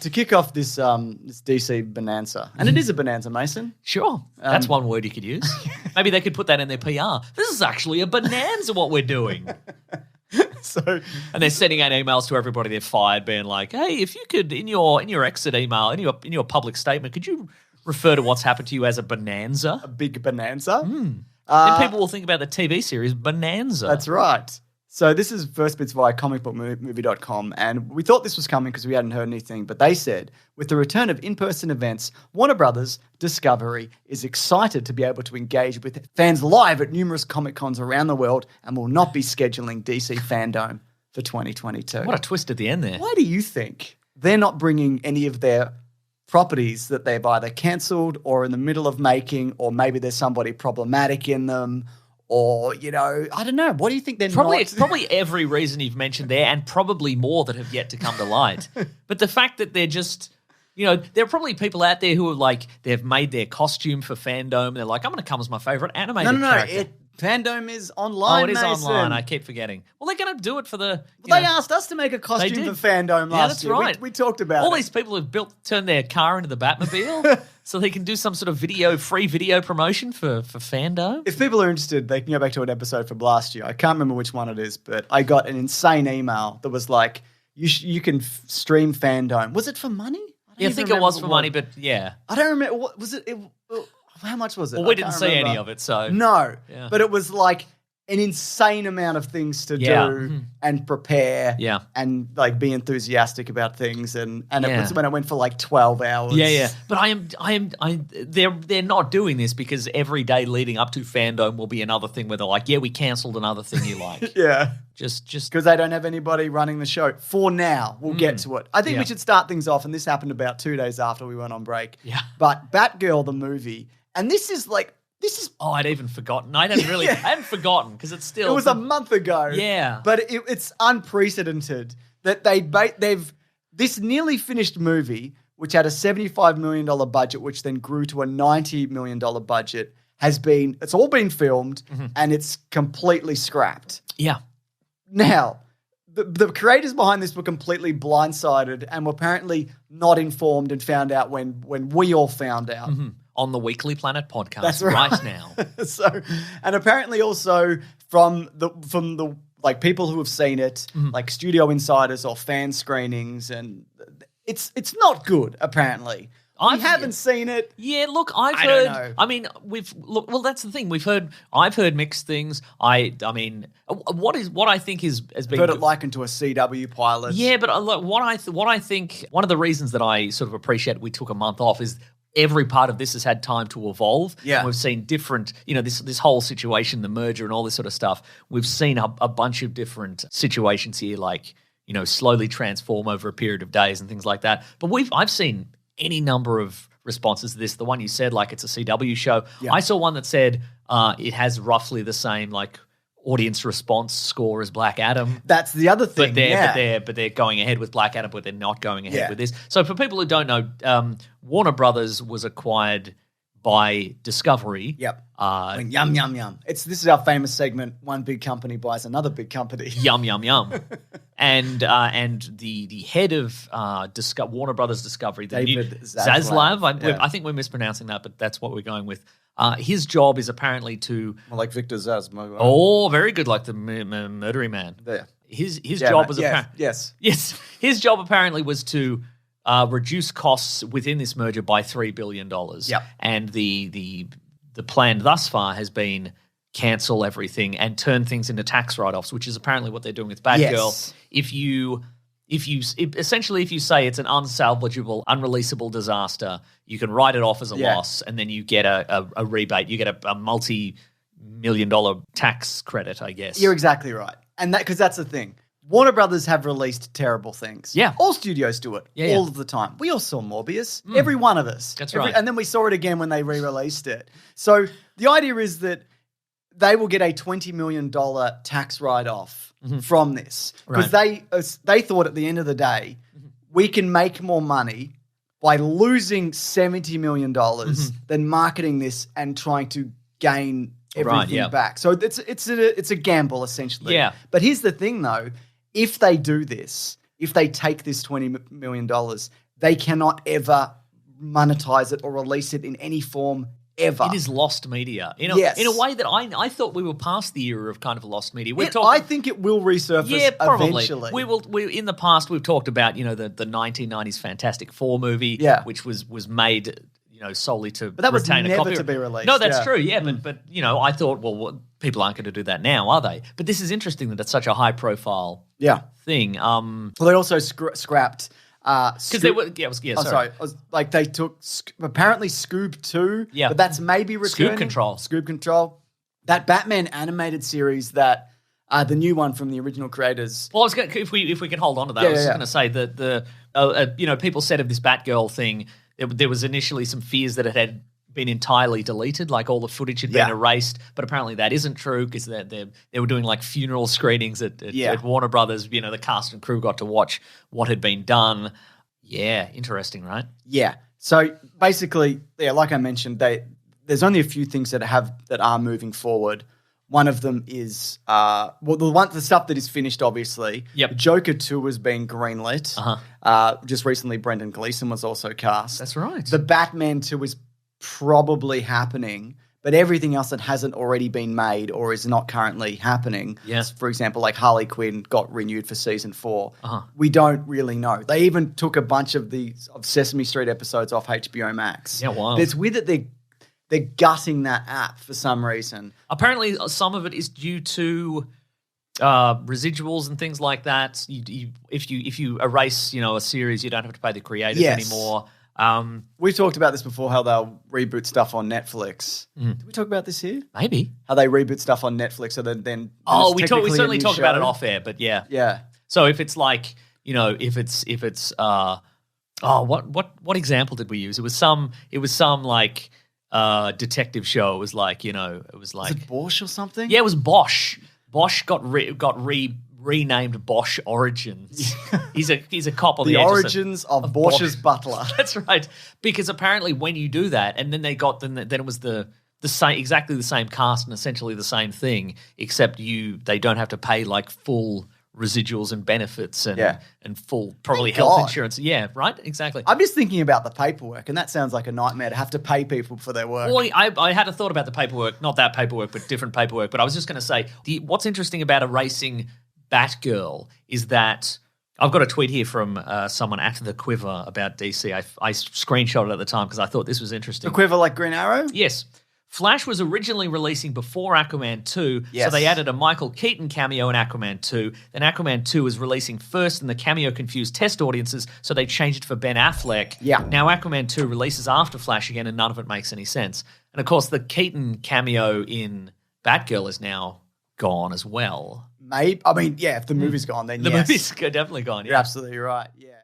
to kick off this this DC bonanza, and it is a bonanza, Mason. Sure. That's one word you could use. Maybe they could put that in their PR. This is actually a bonanza what we're doing. So, and they're sending out emails to everybody they've fired being like, hey, if you could, in your exit email, in your public statement, could you refer to what's happened to you as a bonanza? a big bonanza. Then people will think about the TV series Bonanza. That's right. So this is first bits via comicbookmovie.com, and we thought this was coming because we hadn't heard anything, but they said, with the return of in-person events, Warner Brothers Discovery is excited to be able to engage with fans live at numerous Comic-Cons around the world and will not be scheduling DC FanDome for 2022. What a twist at the end there. Why do you think they're not bringing any of their properties that they've either cancelled or in the middle of making, or maybe there's somebody problematic in them, or, I don't know. What do you think they're not? Probably every reason you've mentioned there, and probably more that have yet to come to light. But the fact that they're just, there are probably people out there who are like, they've made their costume for FanDome, and they're like, I'm going to come as my favourite animated character. FanDome is online, Oh, it is Mason. online. I keep forgetting. Well, they're going to do it for the... They asked us to make a costume for FanDome last year. Right. We talked about all these people have turned their car into the Batmobile so they can do some sort of free video promotion for FanDome. If people are interested, they can go back to an episode from last year. I can't remember which one it is, but I got an insane email that was like, you can stream FanDome. Was it for money? I think it was for money, but yeah. I don't remember. What was it? How much was it? Well, we didn't see any of it, so... No, yeah. But it was like an insane amount of things to do and prepare and like be enthusiastic about things, and it was when it went for like 12 hours. Yeah. But they're not doing this because every day leading up to FanDome will be another thing where they're like, we cancelled another thing you like. Yeah. Just because they don't have anybody running the show for now. We'll get to it. I think we should start things off, and this happened about 2 days after we went on break. Yeah. But Batgirl the movie, and this is. Oh, I'd even forgotten. I hadn't forgotten because it's still. It was a month ago. Yeah. But it's unprecedented that this nearly finished movie, which had a $75 million budget, which then grew to a $90 million budget, it's all been filmed and it's completely scrapped. Yeah. Now, the creators behind this were completely blindsided and were apparently not informed and found out when we all found out. On the Weekly Planet podcast. That's right now. So, and apparently also from the like people who have seen it, like studio insiders or fan screenings, and it's not good. Apparently, I haven't seen it. Yeah, look, I've heard. Don't know. I mean, well, that's the thing. I've heard mixed things. I mean, what I think has been heard it likened to a CW pilot. Yeah, but what I think one of the reasons that I sort of appreciate we took a month off is every part of this has had time to evolve. Yeah. We've seen different, this whole situation, the merger and all this sort of stuff. We've seen a bunch of different situations here, like, slowly transform over a period of days and things like that. But I've seen any number of responses to this. The one you said, like, it's a CW show. Yeah. I saw one that said it has roughly the same, like, audience response score as Black Adam. That's the other thing. But they're going ahead with Black Adam, but they're not going ahead with this. So for people who don't know, Warner Brothers was acquired by Discovery. Yep. Yum, yum, yum. This is our famous segment, one big company buys another big company. Yum, yum, yum. And the head of Warner Brothers Discovery, David Zaslav. I think we're mispronouncing that, but that's what we're going with. His job is apparently to... Well, like Victor Zaz. Oh, very good, like the murdery man. There. His job was... Yes. His job apparently was to reduce costs within this merger by $3 billion. Yep. And the plan thus far has been cancel everything and turn things into tax write-offs, which is apparently what they're doing with Batgirl. Yes. If you say it's an unsalvageable, unreleasable disaster, you can write it off as a loss, and then you get a rebate. You get a multi-million-dollar tax credit, I guess. You're exactly right, and because that's the thing. Warner Brothers have released terrible things. Yeah, all studios do it all of the time. We all saw Morbius, every one of us. That's right, and then we saw it again when they re-released it. So the idea is that they will get a $20 million tax write-off from this because they thought at the end of the day we can make more money by losing $70 million than marketing this and trying to gain everything back. So it's a gamble essentially. Yeah. But here's the thing though, if they do this, if they take this $20 million, they cannot ever monetize it or release it in any form ever. It is lost media. In a way that I thought we were past the era of kind of lost media. I think it will resurface eventually. In the past, we've talked about, the 1990s Fantastic Four movie, which was made, solely to but that was retain a never copy. To be released. No, that's true, but I thought, well, people aren't going to do that now, are they? But this is interesting that it's such a high-profile thing. Well, they also scrapped... Because they were, sorry. They took apparently Scoob 2, but that's maybe returning. Scoob Control. That Batman animated series that the new one from the original creators. Well, if we can hold on to that, I was just going to say that people said of this Batgirl thing, there was initially some fears that it had been entirely deleted, like all the footage had been erased, but apparently that isn't true because they were doing like funeral screenings at Warner Brothers. The cast and crew got to watch what had been done. Yeah, interesting, right? Yeah. So basically, like I mentioned, there's only a few things that are moving forward. One of them is the stuff that is finished, obviously. Yep. Joker 2 has been greenlit. Just recently, Brendan Gleeson was also cast. That's right. The Batman 2 is probably happening, but everything else that hasn't already been made or is not currently happening, for example, like Harley Quinn got renewed for season 4, we don't really know. They even took a bunch of Sesame Street episodes off HBO Max. Yeah, wow. It's weird that they're gutting that app for some reason. Apparently, some of it is due to residuals and things like that. If you erase a series, you don't have to pay the creators anymore. We've talked about this before, how they'll reboot stuff on Netflix. Did we talk about this here? Maybe. How they reboot stuff on Netflix so then we certainly talked about it off air, but yeah. Yeah. So if it's like, if it's what example did we use? It was some like detective show. It was like, Was it Bosch or something? Yeah, it was Bosch. Bosch got renamed Bosch Origins. He's a cop on the edge. The origins of Bosch's butler. That's right. Because apparently when you do that, and then then it was the same, exactly the same cast and essentially the same thing, except they don't have to pay like full residuals and benefits and full probably health insurance. Yeah, right? Exactly. I'm just thinking about the paperwork, and that sounds like a nightmare to have to pay people for their work. Well, I had a thought about the paperwork, not that paperwork, but different paperwork. But I was just going to say, what's interesting about erasing Batgirl is that I've got a tweet here from someone at The Quiver about DC. I screenshot it at the time because I thought this was interesting. The Quiver like Green Arrow? Yes. Flash was originally releasing before Aquaman 2, so they added a Michael Keaton cameo in Aquaman 2. Then Aquaman 2 was releasing first, and the cameo confused test audiences, so they changed it for Ben Affleck. Yeah. Now Aquaman 2 releases after Flash again, and none of it makes any sense. And of course, the Keaton cameo in Batgirl is now gone as well. Maybe. I mean, if the movie's gone, then the movie's definitely gone. Yeah. You're absolutely right. Yeah.